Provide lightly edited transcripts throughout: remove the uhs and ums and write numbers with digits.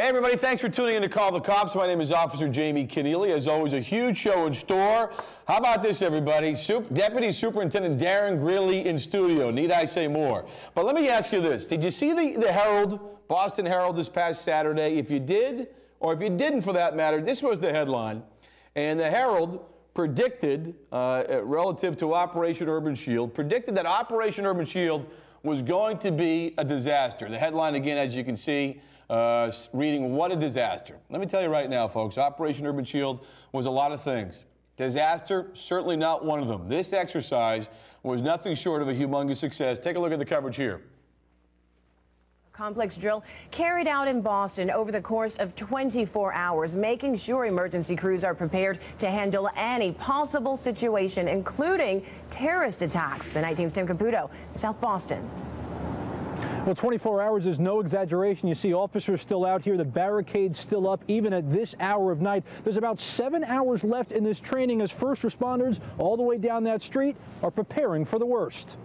Hey everybody, thanks for tuning in to Call the Cops. My name is Officer Jamie Keneally. As always, a huge show in store. How about this, everybody? Deputy Superintendent Darrin Greeley in studio. Need I say more? But let me ask you this. Did you see the Herald, Boston Herald, this past Saturday? If you did, or if you didn't for that matter, this was the headline. And the Herald predicted, relative to Operation Urban Shield, predicted that Operation Urban Shield was going to be a disaster. The headline, again, as you can see, reading, what a disaster. Let me tell you right now, folks, Operation Urban Shield was a lot of things. Disaster, certainly not one of them. This exercise was nothing short of a humongous success. Take a look at the coverage here. Complex drill carried out in Boston over the course of 24 hours, making sure emergency crews are prepared to handle any possible situation, including terrorist attacks. The Night Team's Tim Caputo, South Boston. Well, 24 hours is no exaggeration. You see officers still out here, the barricades still up, even at this hour of night. There's about 7 hours left in this training as first responders all the way down that street are preparing for the worst.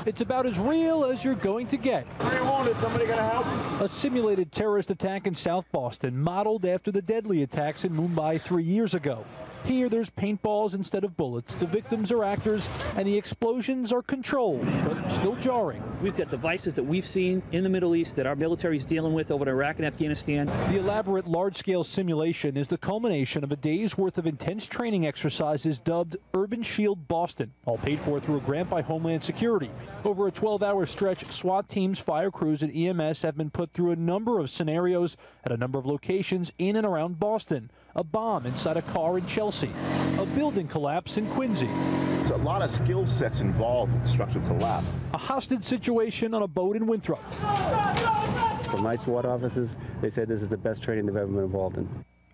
It's about as real as you're going to get. Somebody gonna help? A simulated terrorist attack in South Boston, modeled after the deadly attacks in Mumbai 3 years ago. Here, there's paintballs instead of bullets. The victims are actors, and the explosions are controlled, but still jarring. We've got devices that we've seen in the Middle East that our military is dealing with over in Iraq and Afghanistan. The elaborate large-scale simulation is the culmination of a day's worth of intense training exercises dubbed Urban Shield Boston, all paid for through a grant by Homeland Security. Over a 12-hour stretch, SWAT teams, fire crews, and EMS have been put through a number of scenarios at a number of locations in and around Boston. A bomb inside a car in Chelsea, a building collapse in Quincy. There's a lot of skill sets involved in structural collapse. A hostage situation on a boat in Winthrop. For my SWAT officers, they said this is the best training they've ever been involved in.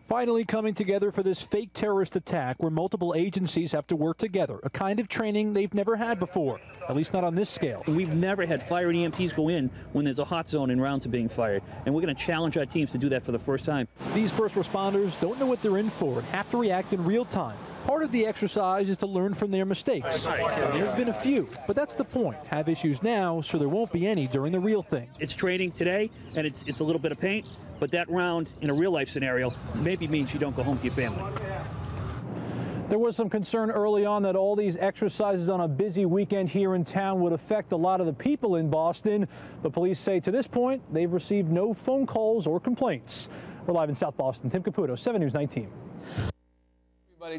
Finally coming together for this fake terrorist attack where multiple agencies have to work together, a kind of training they've never had before, at least not on this scale. We've never had fire and EMTs go in when there's a hot zone and rounds are being fired, and we're going to challenge our teams to do that for the first time. These first responders don't know what they're in for and have to react in real time. Part of the exercise is to learn from their mistakes. There's been a few, but that's the point. Have issues now, so there won't be any during the real thing. It's training today, and it's a little bit of paint, but that round in a real-life scenario maybe means you don't go home to your family. There was some concern early on that all these exercises on a busy weekend here in town would affect a lot of the people in Boston. The police say to this point, they've received no phone calls or complaints. We're live in South Boston. Tim Caputo, 7 News 19.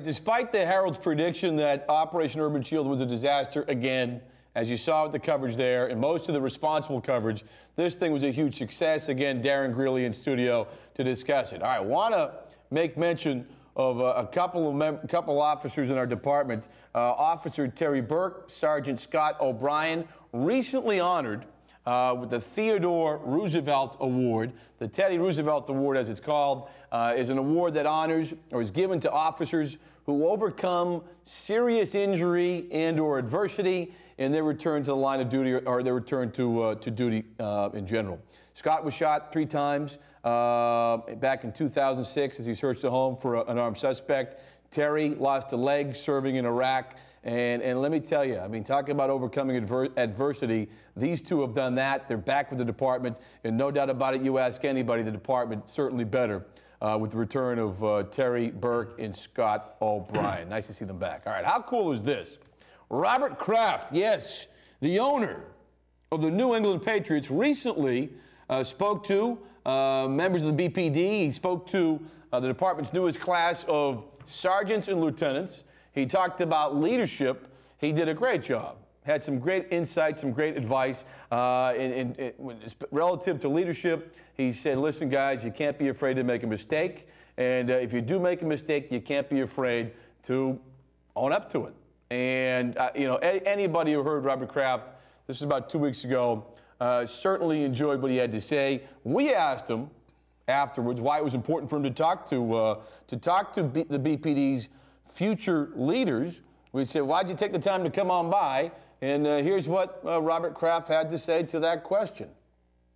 Despite the Herald's prediction that Operation Urban Shield was a disaster, again, as you saw with the coverage there, and most of the responsible coverage, this thing was a huge success. Again, Darrin Greeley in studio to discuss it. All right, want to make mention of a couple officers in our department. Officer Terry Burke, Sergeant Scott O'Brien, recently honored with the Theodore Roosevelt Award. The Teddy Roosevelt Award, as it's called, is an award that honors or is given to officers who overcome serious injury and or adversity in their return to the line of duty or their return to duty in general. Scott was shot 3 times back in 2006 as he searched a home for an armed suspect. Terry lost a leg serving in Iraq. And let me tell you, I mean, talking about overcoming adversity, these two have done that. They're back with the department, and no doubt about it, you ask anybody, the department certainly better with the return of Terry Burke and Scott O'Brien. Nice to see them back. All right, how cool is this? Robert Kraft, yes, the owner of the New England Patriots, recently spoke to members of the BPD. He spoke to the department's newest class of sergeants and lieutenants. He talked about leadership. He did a great job. Had some great insights, some great advice. Relative to leadership, he said, listen, guys, you can't be afraid to make a mistake. And if you do make a mistake, you can't be afraid to own up to it. And, you know, anybody who heard Robert Kraft, this was about 2 weeks ago, certainly enjoyed what he had to say. We asked him afterwards why it was important for him to talk to the BPD's future leaders. We said, why'd you take the time to come on by? And here's what Robert Kraft had to say to that question.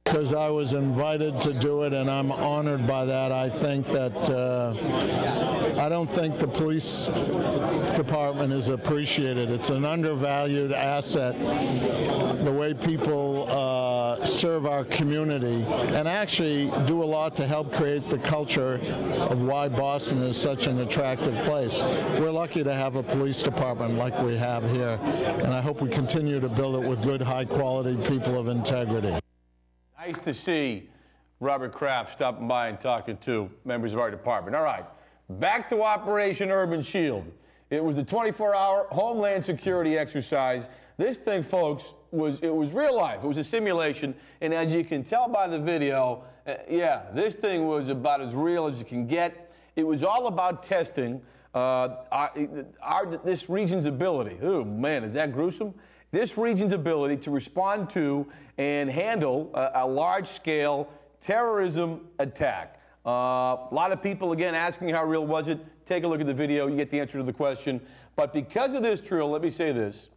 because I was invited to do it, and I'm honored by that. I think that I don't think the police department is appreciated. It's an undervalued asset, the way people serve our community and actually do a lot to help create the culture of why Boston is such an attractive place. We're lucky to have a police department like we have here, and I hope we continue to build it with good, high-quality people of integrity. Nice to see Robert Kraft stopping by and talking to members of our department. All right, back to Operation Urban Shield. It was a 24-hour Homeland Security exercise. This thing, folks, was real life. It was a simulation, and as you can tell by the video, yeah, this thing was about as real as you can get. It was all about testing this region's ability. Oh, man, is that gruesome? This region's ability to respond to and handle a large-scale terrorism attack. A lot of people, again, asking how real was it. Take a look at the video. You get the answer to the question. But because of this drill, let me say this.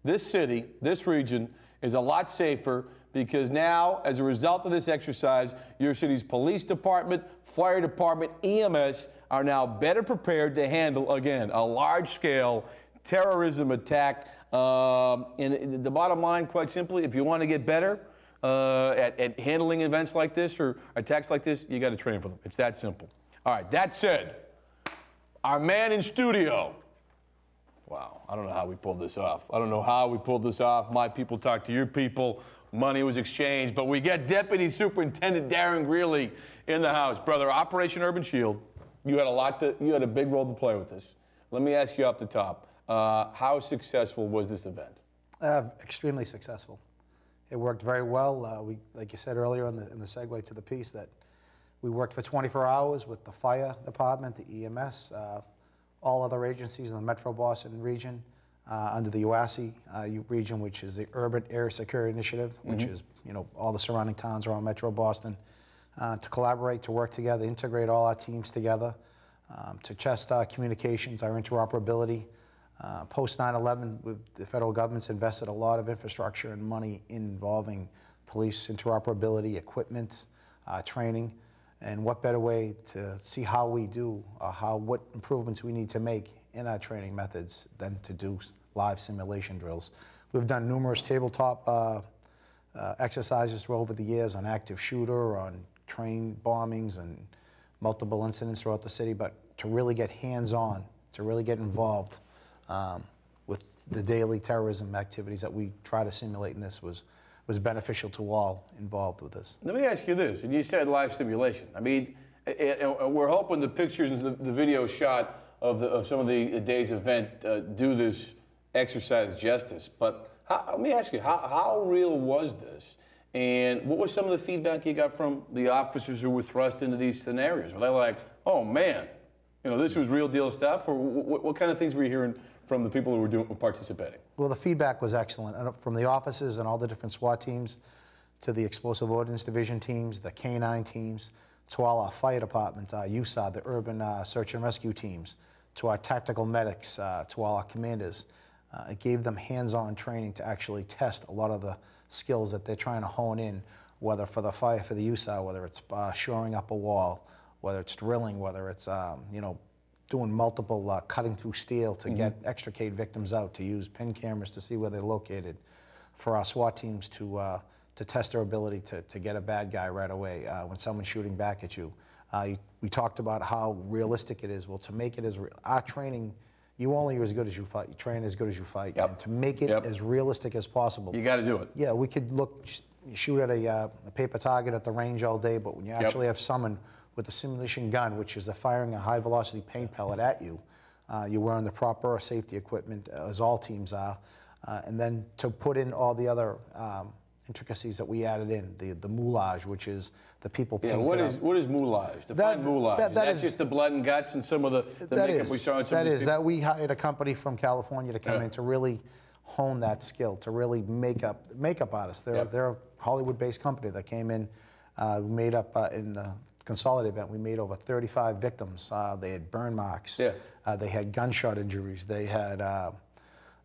This city, this region, is a lot safer because now, as a result of this exercise, your city's police department, fire department, EMS are now better prepared to handle, again, a large-scale terrorism attack. And the bottom line, quite simply, if you want to get better at handling events like this or attacks like this, you got to train for them. It's that simple. All right, that said, our man in studio. Wow, I don't know how we pulled this off. I don't know how we pulled this off. My people talked to your people. Money was exchanged. But we get Deputy Superintendent Darrin Greeley in the house. Brother, Operation Urban Shield, you had a big role to play with this. Let me ask you off the top. How successful was this event? Extremely successful. It worked very well. Like you said earlier in the segue to the piece, that we worked for 24 hours with the fire department, the EMS, all other agencies in the Metro Boston region, under the UASI region, which is the Urban Air Security Initiative, which is, all the surrounding towns around Metro Boston, to collaborate, to work together, integrate all our teams together, to test our communications, our interoperability. Post 9/11, the federal government's invested a lot of infrastructure and money involving police interoperability, equipment, training, and what better way to see how we do, what improvements we need to make in our training methods than to do live simulation drills. We've done numerous tabletop exercises over the years on active shooter, on train bombings, and multiple incidents throughout the city, but to really get hands-on, to really get involved with the daily terrorism activities that we try to simulate in this was beneficial to all involved with this. Let me ask you this, and you said live simulation. I mean, we're hoping the pictures and the video shot of some of the day's event do this exercise justice. But let me ask you, how real was this? And what was some of the feedback you got from the officers who were thrust into these scenarios? Were they like, oh man, this was real deal stuff? Or what kind of things were you hearing from the people who were participating? Well, the feedback was excellent. From the offices and all the different SWAT teams, to the Explosive Ordnance Division teams, the K-9 teams, to all our fire department, USAR, the Urban Search and Rescue teams, to our tactical medics, to all our commanders. It gave them hands-on training to actually test a lot of the skills that they're trying to hone in, whether for the fire, for the USAR, whether it's shoring up a wall, whether it's drilling, whether it's doing multiple cutting through steel to extricate victims out, to use pin cameras to see where they're located, for our SWAT teams to test their ability to get a bad guy right away when someone's shooting back at you. We talked about how realistic it is. Well, to make it as our training, you only are as good as you fight. You train as good as you fight. And to make it as realistic as possible. You got to do it. Yeah, we could shoot at a paper target at the range all day, but when you actually have someone with a simulation gun, which is firing a high-velocity paint pellet at you, you're wearing the proper safety equipment, as all teams are, and then to put in all the other intricacies that we added in, the moulage, which is the people painted up. What is moulage? Define moulage. That's just the blood and guts and some of the makeup we saw in some of these people? We hired a company from California to come in to really hone that skill, to really makeup artists. They're a Hollywood-based company that came in, made up in the Consolidated event. We made over 35 victims. They had burn marks. They had gunshot injuries. They had,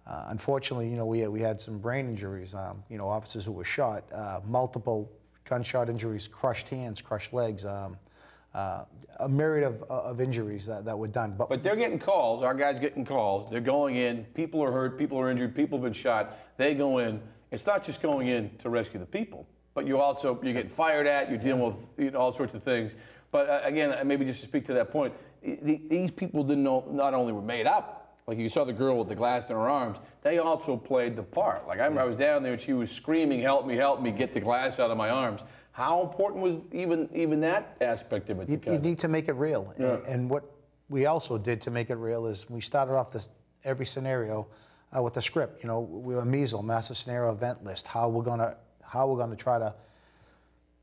unfortunately, we had some brain injuries. Officers who were shot, multiple gunshot injuries, crushed hands, crushed legs, a myriad of injuries that were done. But they're getting calls. Our guys getting calls. They're going in. People are hurt. People are injured. People have been shot. They go in. It's not just going in to rescue the people, but you're getting fired at. You're dealing with all sorts of things. But again, maybe just to speak to that point, these people didn't know not only were made up. Like you saw the girl with the glass in her arms, they also played the part. Like I remember I was down there and she was screaming, help me, get the glass out of my arms. How important was even that aspect of it? You need to make it real. Yeah. And what we also did to make it real is we started off every scenario with a script. You know, we were measles, massive scenario event list, how we're gonna try to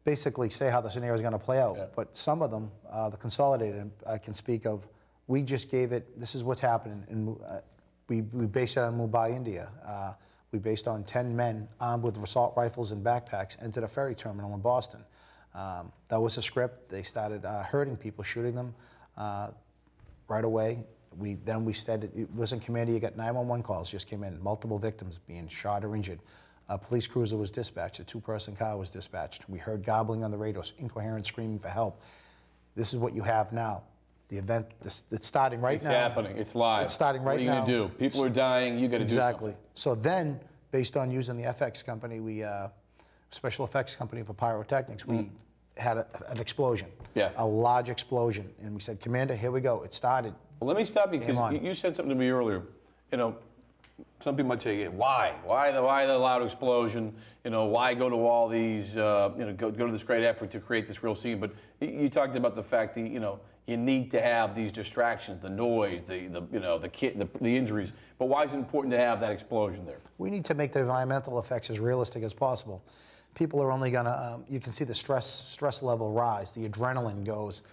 basically say how the scenario is gonna play out. Yeah. But some of them, the consolidated, I can speak of, we just gave it, this is what's happening. And we based it on Mumbai, India. We based on 10 men armed with assault rifles and backpacks entered a ferry terminal in Boston. That was a script. They started hurting people, shooting them right away. Then we said, listen, Commander, you got 911 calls just came in, multiple victims being shot or injured. A police cruiser was dispatched, a 2-person car was dispatched. We heard gobbling on the radio, incoherent screaming for help. This is what you have now. The event, it's starting right now. It's happening. It's live. It's starting right now. What are you going to do? People are dying. You got to do something. Exactly. So then, based on using the FX company, special effects company for pyrotechnics, we had an explosion. Yeah. A large explosion. And we said, Commander, here we go. It started. Well, let me stop you because you said something to me earlier. You know, some people might say, why? Why the loud explosion? You know, why go to all these, go to this great effort to create this real scene? But you talked about the fact that, you need to have these distractions, the noise, the injuries. But why is it important to have that explosion there? We need to make the environmental effects as realistic as possible. People are only gonna, you can see the stress level rise, the adrenaline goes.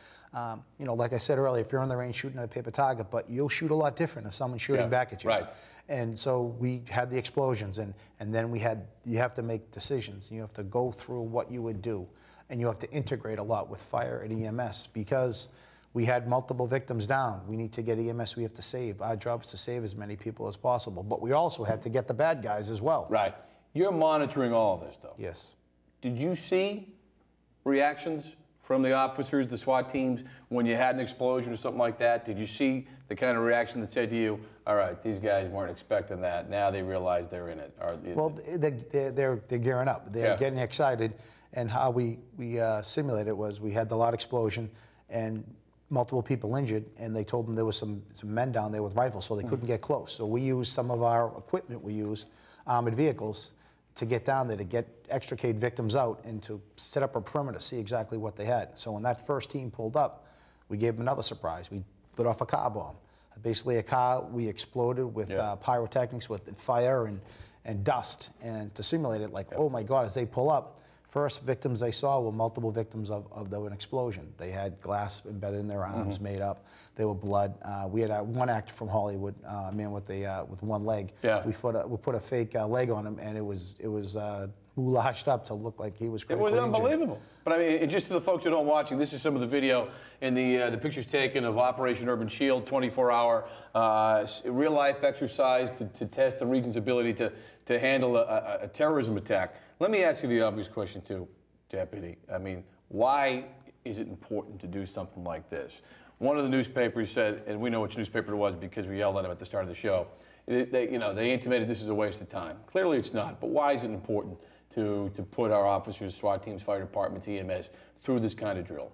Like I said earlier, if you're on the range shooting at a paper target, but you'll shoot a lot different if someone's shooting back at you. Right. And so we had the explosions, and then you have to make decisions. You have to go through what you would do, and you have to integrate a lot with fire and EMS because we had multiple victims down. We need to get EMS, we have to save. Our job is to save as many people as possible, but we also had to get the bad guys as well. Right. You're monitoring all of this, though. Yes. Did you see reactions from the officers, the SWAT teams, when you had an explosion or something like that? Did you see the kind of reaction that said to you, all right, these guys weren't expecting that, now they realize they're in it? Well, they're gearing up. They're getting excited, and how we simulated it was we had the loud explosion and multiple people injured, and they told them there was some men down there with rifles, so they couldn't get close. So we used some of our equipment, we used armored vehicles to get down there, to extricate victims out and to set up a perimeter, see exactly what they had. So when that first team pulled up, we gave them another surprise. We lit off a car bomb. Basically a car we exploded with pyrotechnics, with fire and dust, and to simulate it like, oh my God, as they pull up, first victims they saw were multiple victims of an explosion. They had glass embedded in their arms, made up. They were blood. We had one actor from Hollywood, a man with one leg. Yeah. We put a fake leg on him, and it was moulashed up to look like he was critically injured. It was unbelievable. But I mean, just to the folks at home watching, this is some of the video and the pictures taken of Operation Urban Shield, 24-hour real-life exercise to test the region's ability to handle a terrorism attack. Let me ask you the obvious question, too, Deputy. I mean, why is it important to do something like this? One of the newspapers said, and we know which newspaper it was because we yelled at them at the start of the show, they intimated this is a waste of time. Clearly it's not, but why is it important to put our officers, SWAT teams, fire departments, EMS through this kind of drill?